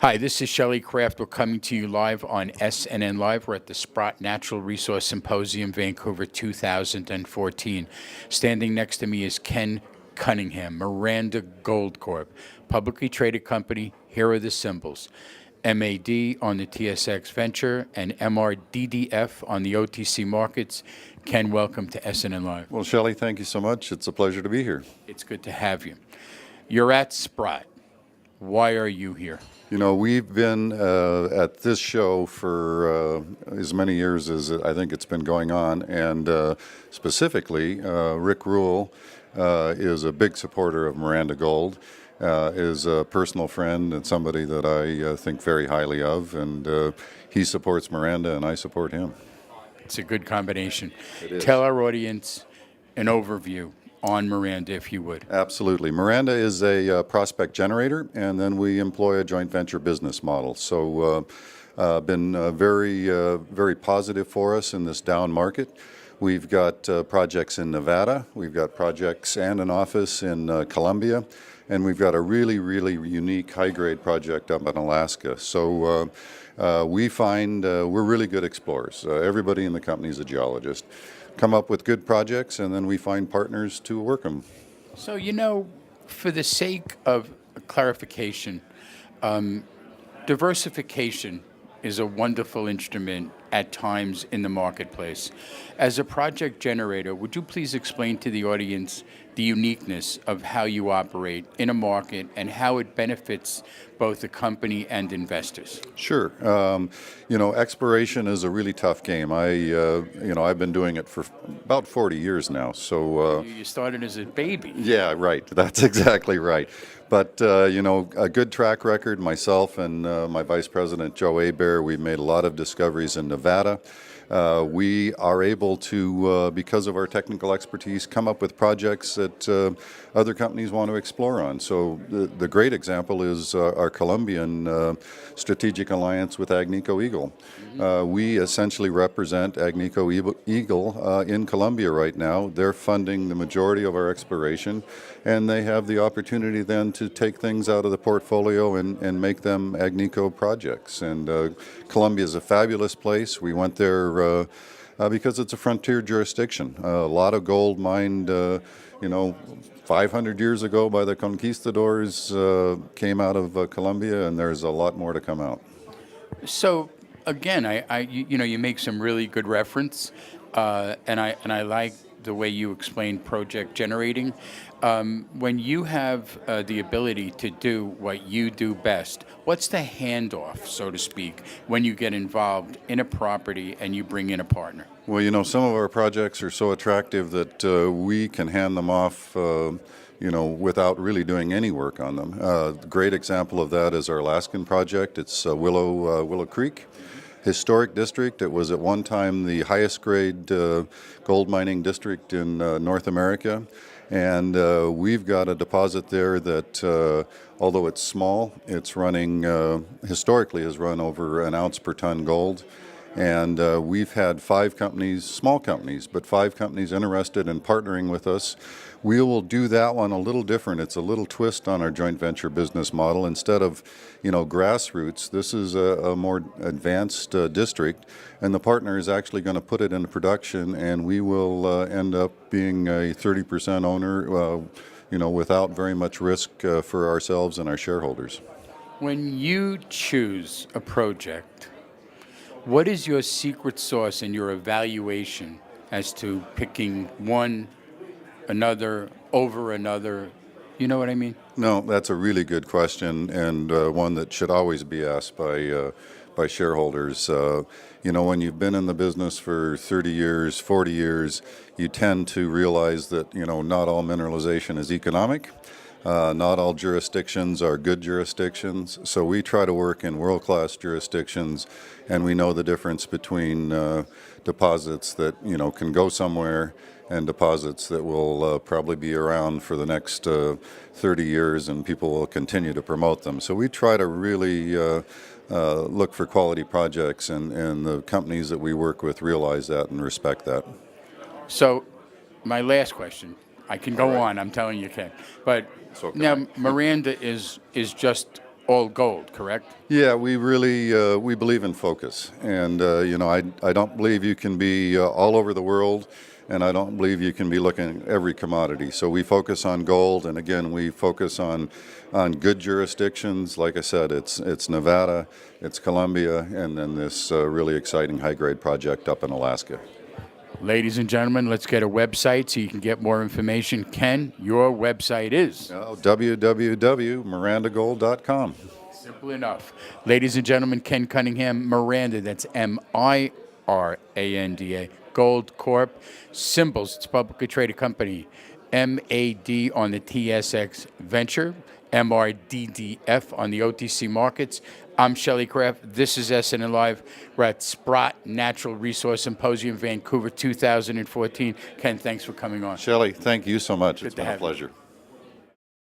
Hi, this is Shelley Kraft. We're coming to you live on SNNLive. We're at the Sprott Natural Resource Symposium, Vancouver 2014. Standing next to me is Ken Cunningham, Miranda Gold Corp, publicly traded company. Here are the symbols. MAD on the TSX Venture and MRDDF on the OTC markets. Ken, welcome to SNNLive. Well, Shelley, thank you so much. It's a pleasure to be here. It's good to have you. You're at Sprott. Why are you here? You know, we've been at this show for as many years as I think it's been going on, and specifically, Rick Rule is a big supporter of Miranda Gold, is a personal friend and somebody that I think very highly of, and he supports Miranda and I support him. It's a good combination. It is. Tell our audience an overview on Miranda, if you would. Absolutely. Miranda is a prospect generator, and then we employ a joint venture business model. So been very positive for us in this down market. We've got projects in Nevada, we've got projects and an office in Colombia, and we've got a really unique high-grade project up in Alaska. So we find we're really good explorers. Everybody in the company is a geologist. Come up with good projects, and then we find partners to work them. So, you know, for the sake of clarification, diversification is a wonderful instrument at times in the marketplace. As a project generator, would you please explain to the audience the uniqueness of how you operate in a market and how it benefits both the company and investors? Sure. You know, exploration is a really tough game. I've been doing it for about 40 years now. So you started as a baby. Yeah, right. That's exactly right. But, you know, a good track record. Myself and my vice president, Joe Hebert, we've made a lot of discoveries in Nevada. We are able to, because of our technical expertise, come up with projects that other companies want to explore on. So the great example is our Colombian strategic alliance with Agnico Eagle. We essentially represent Agnico Eagle in Colombia right now. They're funding the majority of our exploration, and they have the opportunity then to take things out of the portfolio and make them Agnico projects. And Colombia is a fabulous place. We went there because it's a frontier jurisdiction. A lot of gold mined, 500 years ago by the conquistadors came out of Colombia, and there's a lot more to come out. So again, you make some really good reference, and I like the way you explain project generating. When you have the ability to do what you do best, what's the handoff, so to speak, when you get involved in a property and you bring in a partner? Well, you know, some of our projects are so attractive that we can hand them off, without really doing any work on them. A great example of that is our Alaskan project. It's Willow Creek. Historic district. It was at one time the highest grade gold mining district in North America. And we've got a deposit there that, although it's small, it's running, historically has run over an ounce per ton gold. And we've had 5 companies, small companies, but 5 companies interested in partnering with us. We will do that one a little different. It's a little twist on our joint venture business model. Instead of, grassroots, this is a more advanced district, and the partner is actually going to put it into production, and we will end up being a 30% owner, without very much risk for ourselves and our shareholders. When you choose a project, what is your secret sauce in your evaluation as to picking one, another, over another? You know what I mean? No, that's a really good question, and one that should always be asked by shareholders. When you've been in the business for 30 years, 40 years, you tend to realize that, not all mineralization is economic. Not all jurisdictions are good jurisdictions, so we try to work in world-class jurisdictions, and we know the difference between deposits that can go somewhere and deposits that will probably be around for the next 30 years, and people will continue to promote them. So we try to really look for quality projects, and the companies that we work with realize that and respect that. So my last question. I can go on, I'm telling you, Ken. But now Miranda is just all gold, correct? Yeah, we really we believe in focus, and I don't believe you can be all over the world, and I don't believe you can be looking at every commodity. So we focus on gold, and again, we focus on good jurisdictions. Like I said, it's Nevada, it's Colombia, and then this really exciting high-grade project up in Alaska. Ladies and gentlemen, let's get a website so you can get more information. Ken, your website is? www.mirandagold.com. Simple enough. Ladies and gentlemen, Ken Cunningham, Miranda, that's Miranda, Gold Corp. Symbols, it's a publicly traded company. MAD on the TSX Venture, MRDDF on the OTC markets. I'm Shelley Kraft. This is SNNLive. We're at Sprott Natural Resource Symposium, Vancouver 2014. Ken, thanks for coming on. Shelley, thank you so much. It's to been a have you. pleasure.